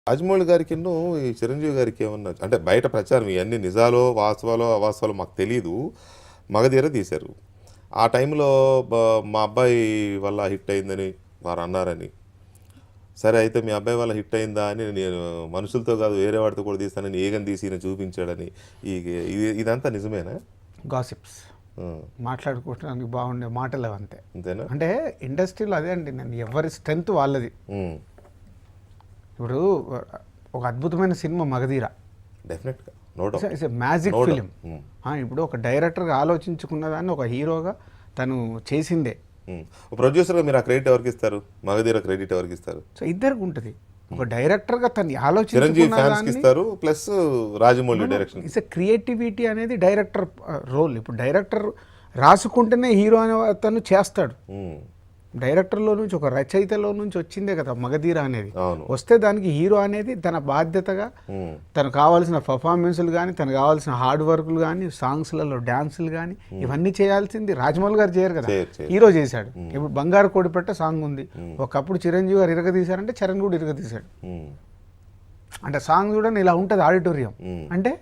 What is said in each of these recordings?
రాజమౌళి గారికిను ఈ చిరంజీవి గారికి ఏమన్నా అంటే బయట ప్రచారం ఇవన్నీ నిజాలో వాస్తవాలో అవాస్తవాలో మాకు తెలియదు. మగధీర తీశారు. ఆ టైంలో మా అబ్బాయి వల్ల హిట్ అయిందని వారు అన్నారని. సరే అయితే మీ అబ్బాయి వల్ల హిట్ అయిందా అని నేను మనుషులతో కాదు వేరే వాడితో కూడా తీస్తానని ఏగని తీసి ఈయన చూపించాడని ఇదంతా నిజమేనా? గాసిప్స్ మాట్లాడుకోవడానికి బాగుండే మాటలు అంతే. అంతేనా? అంటే ఇండస్ట్రీలో అదే అండి, నేను ఎవరి స్ట్రెంత్ వాళ్ళది. ఇప్పుడు ఒక అద్భుతమైన సినిమా మగధీర, డెఫినెట్గా ఇట్స్ మ్యాజిక్ ఫిలిం. ఇప్పుడు ఒక డైరెక్టర్గా ఆలోచించుకున్న దాన్ని ఒక హీరోగా తను చేసిందే. ప్రొడ్యూసర్గా మీరు ఆ క్రెడిట్ ఎవరికి ఇస్తారు? మగధీర క్రెడిట్ ఎవరికి ఇస్తారు? సో ఇద్దరికి ఉంటుంది. ఒక డైరెక్టర్గా తను ఆలోచించారు, plus Rajamouli direction. It's creativity అనేది డైరెక్టర్ రోల్. ఇప్పుడు డైరెక్టర్ రాసుకుంటేనే హీరో అనే తను చేస్తాడు. డైరెక్టర్లో నుంచి ఒక రచయితలో నుంచి వచ్చిందే కదా మగధీర అనేది. వస్తే దానికి హీరో అనేది తన బాధ్యతగా తనకు కావాల్సిన పర్ఫార్మెన్స్లు కానీ, తనకు కావాల్సిన హార్డ్ వర్క్లు కానీ, సాంగ్స్లలో డ్యాన్సులు కానీ ఇవన్నీ చేయాల్సింది రాజమౌళి గారు చేయరు కదా, హీరో చేశాడు. ఇప్పుడు బంగారు కోడిపెట్ట సాంగ్ ఉంది, ఒకప్పుడు చిరంజీవి గారు ఇరగదీశారంటే చరణ్ కూడా ఇరగదీశాడు. అంటే సాంగ్ చూడండి ఇలా ఉంటుంది ఆడిటోరియం. అంటే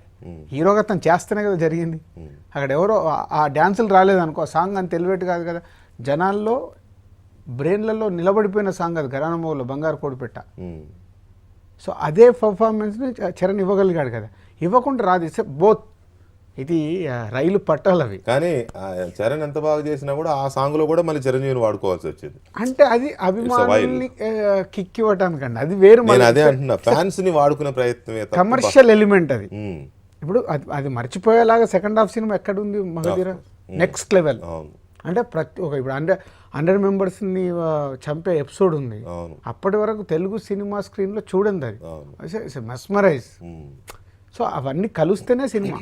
హీరోగా తను చేస్తేనే కదా జరిగింది. అక్కడ ఎవరో ఆ డ్యాన్సులు రాలేదనుకో, సాంగ్ అంత ఎలివేట్ కాదు కదా. జనాల్లో బ్రెయిన్లలో నిలబడిపోయిన సాంగ్ అది ఘరానమోలో బంగారు కోడిపెట్ట. సో అదే పర్ఫార్మెన్స్ని చరణ్ ఇవ్వగలిగాడు కదా, ఇవ్వకుండా రాదు. It's both. ఇది రైలు పట్టాలు అవి. కానీ చరణ్ ఎంత బాగా చేసినా కూడా ఆ సాంగ్లో కూడా మళ్ళీ చిరంజీవిని వాడుకోవాల్సి వచ్చింది. అంటే అది అభిమానుల్ని కిక్ ఇవ్వటానికండి, అది వేరు. అదే అంటున్నా, ఫ్యాన్స్ ని వాడుకునే ప్రయత్నమే, కమర్షియల్ ఎలిమెంట్ అది. ఇప్పుడు అది మర్చిపోయేలాగా సెకండ్ హాఫ్ సినిమా ఎక్కడుంది మగధీర, నెక్స్ట్ లెవెల్. అంటే ప్రతి ఒక ఇప్పుడు 100 మెంబర్స్ని చంపే ఎపిసోడ్ ఉంది. అప్పటి వరకు తెలుగు సినిమా స్క్రీన్లో చూడండి, అది మెస్మరైజ్. సో అవన్నీ కలుస్తేనే సినిమా.